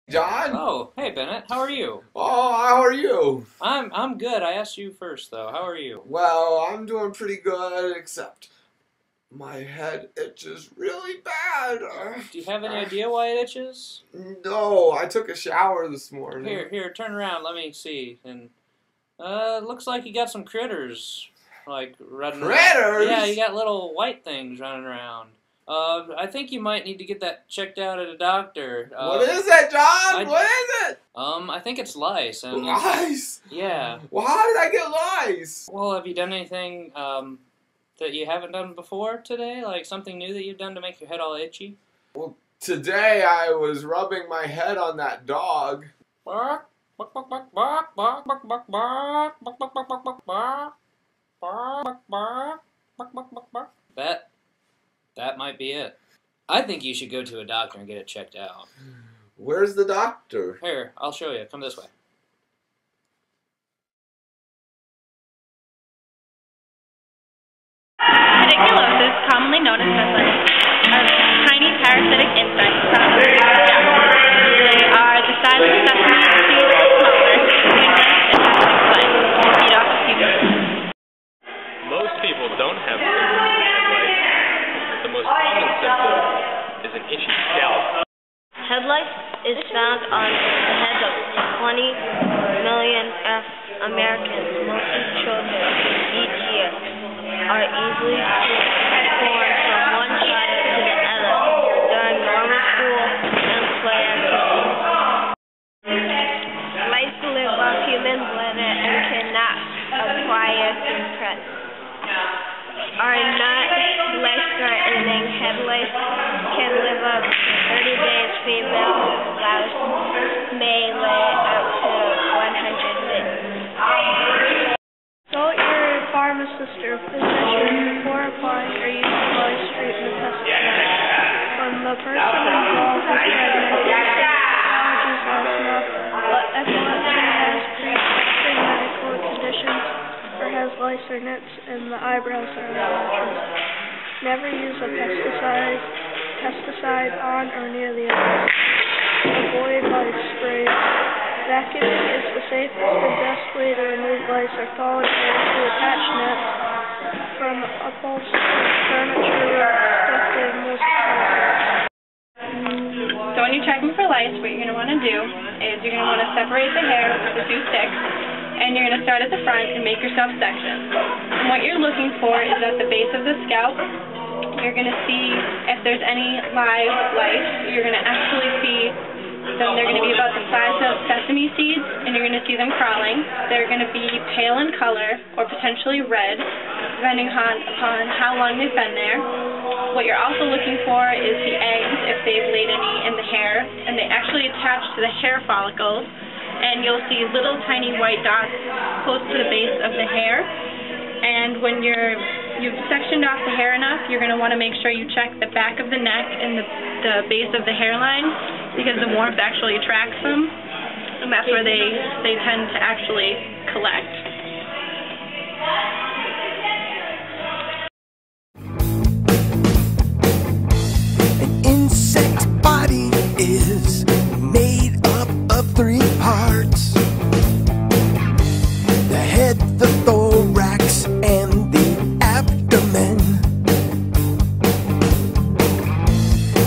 John? Oh, hey Bennett, how are you? Oh, how are you? I'm good. I asked you first though. How are you? Well, I'm doing pretty good, except my head itches really bad. Do you have any idea why it itches? No, I took a shower this morning. Here, turn around. Let me see. And looks like you got some critters, like running around. Critters? Yeah, you got little white things running around. I think you might need to get that checked out at a doctor. What is it, John? What is it? I think it's lice. And Lice? Yeah. Well, how did I get lice? Well, have you done anything that you haven't done before today? Like something new that you've done to make your head all itchy? Well, today I was rubbing my head on that dog. Bark, bark, bark, bark, bark, bark, bark, bark, bark, bark, bark, bark, bark, bark, bark, bark, bark, bark, bark, bark. That might be it. I think you should go to a doctor and get it checked out. Where's the doctor? Here, I'll show you. Come this way. Pediculosis, commonly known as lice, are tiny parasitic insects found in the scalp. They are the size of a sesame seed or smaller, painless, and have 6 legs. Feed off a few birds. Most people don't have head lice. The most common symptom is an itchy scalp. Head lice is found on the heads of 20 million Americans, mostly children, each year, are easily transformed from one child to the other during normal school and play activities. Lice live on human bladder and cannot acquire impress. Are not life-threatening. Head lice can live up to 30 days. Female lice may lay up to 100 days. Consult your pharmacist or physician before applying or using lice treatment pesticide. When the person involved is pregnant, allergies are enough, but epilepsy has pre-existing medical conditions or has lice or nits in the eyebrows or eyelashes. Never use a pesticide on or near the eyes. Avoid lice sprays. Vacuuming is the safest and best way to remove lice or pollen to attach nets from upholstery, furniture, stuffed animals, So when you're checking for lice, what you're going to want to do is you're going to want to separate the hair with the 2 sticks, and you're going to start at the front and make yourself sections. And what you're looking for is at the base of the scalp. You're going to see if there's any live lice. You're going to actually see them. They're going to be about the size of sesame seeds, and you're going to see them crawling. They're going to be pale in color or potentially red, depending upon how long they've been there. What you're also looking for is the eggs, if they've laid any in the hair, and they actually attach to the hair follicles, and you'll see little tiny white dots close to the base of the hair. And when you've sectioned off the hair enough, you're going to want to make sure you check the back of the neck and the base of the hairline, because the warmth actually attracts them, and that's where they tend to actually collect. An insect body is made up of 3 parts: the head, the thorax, and the abdomen.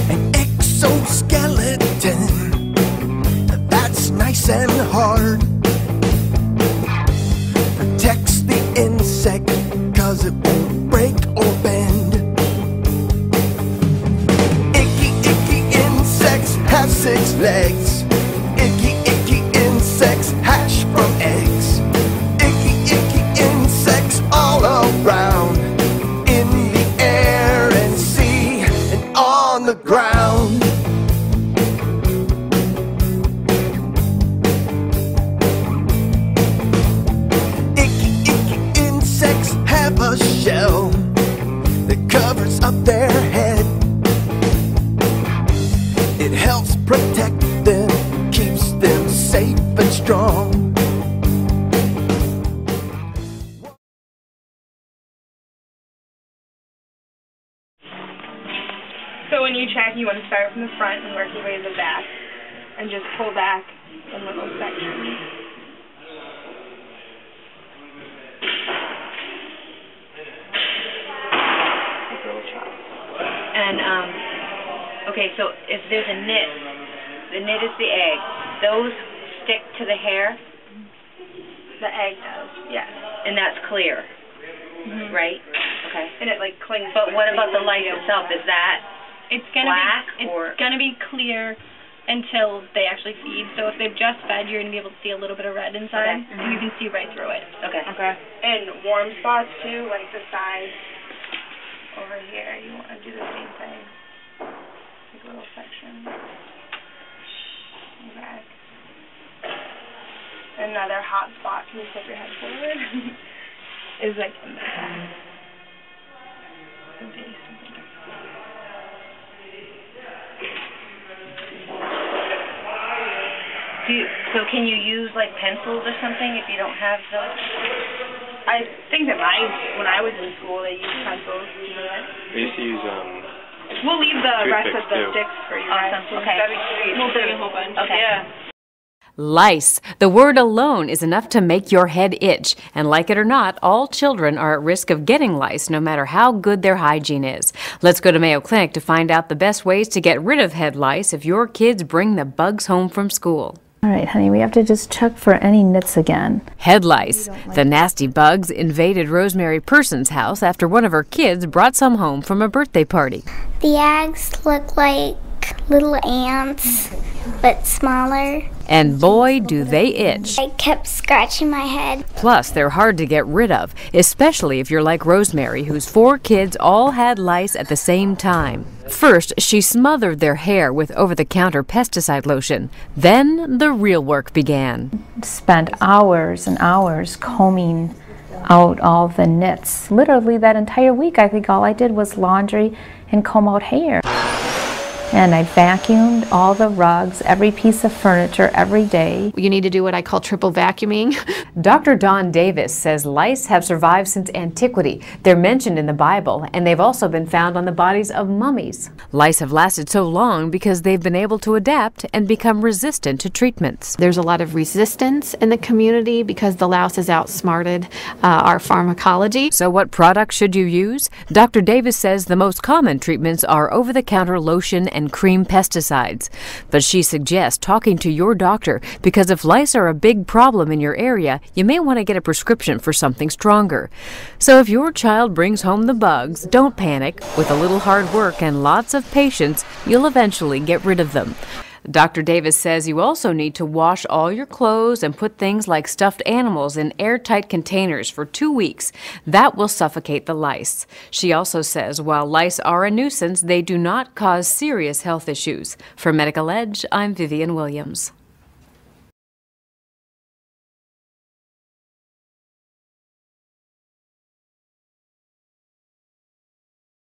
An exoskeleton that's nice and hard protects the insect 'cause it won't break or bend. Icky, icky insects have 6 legs. Icky, icky insects hatch from eggs. Icky, icky insects all around, in the air and sea and on the ground. Icky, icky insects have a shell that covers up their head. It helps protect them, keeps them safe and strong. So when you check, you want to start from the front and work your way to the back. and just pull back in little sections. Like little chops. And, okay, so if there's a knit, the knit is the egg. Those stick to the hair? The egg does, yes. And that's clear, right? Okay. And it like clings. But what about the lice itself? Is that It's gonna black be or it's gonna be clear until they actually feed. So if they've just fed, you're gonna be able to see a little bit of red inside, Okay. and you can see right through it. okay? Okay. And warm spots too, like the sides over here. You want to do the same thing. Like little sections. Back. Another hot spot. Can you tip your head forward? Is like in the back. The base. So can you use like pencils or something if you don't have those? I think that when I was in school, they used pencils to do it. We used to use We'll leave the rest of toothpicks, the too. sticks for you Awesome. guys. Okay. That'd be great. We'll bring a whole bunch. Okay. Yeah. Lice. The word alone is enough to make your head itch. And like it or not, all children are at risk of getting lice no matter how good their hygiene is. Let's go to Mayo Clinic to find out the best ways to get rid of head lice if your kids bring the bugs home from school. All right, honey, we have to just check for any nits again. Head lice. The nasty bugs invaded Rosemary Person's house after one of her kids brought some home from a birthday party. The eggs look like little ants, but smaller. And boy, do they itch. I kept scratching my head. Plus, they're hard to get rid of, especially if you're like Rosemary, whose 4 kids all had lice at the same time. First, she smothered their hair with over-the-counter pesticide lotion. Then, the real work began. Spent hours and hours combing out all the nits. Literally that entire week, I think all I did was laundry and comb out hair. And I vacuumed all the rugs, every piece of furniture, every day. You need to do what I call triple vacuuming. Dr. Dawn Davis says lice have survived since antiquity. They're mentioned in the Bible, and they've also been found on the bodies of mummies. Lice have lasted so long because they've been able to adapt and become resistant to treatments. There's a lot of resistance in the community because the louse has outsmarted our pharmacology. So what products should you use? Dr. Davis says the most common treatments are over-the-counter lotion and cream pesticides. But she suggests talking to your doctor because if lice are a big problem in your area, you may want to get a prescription for something stronger. So if your child brings home the bugs, don't panic. With a little hard work and lots of patience, you'll eventually get rid of them. Dr. Davis says you also need to wash all your clothes and put things like stuffed animals in airtight containers for 2 weeks. That will suffocate the lice. She also says while lice are a nuisance, they do not cause serious health issues. For Medical Edge, I'm Vivian Williams.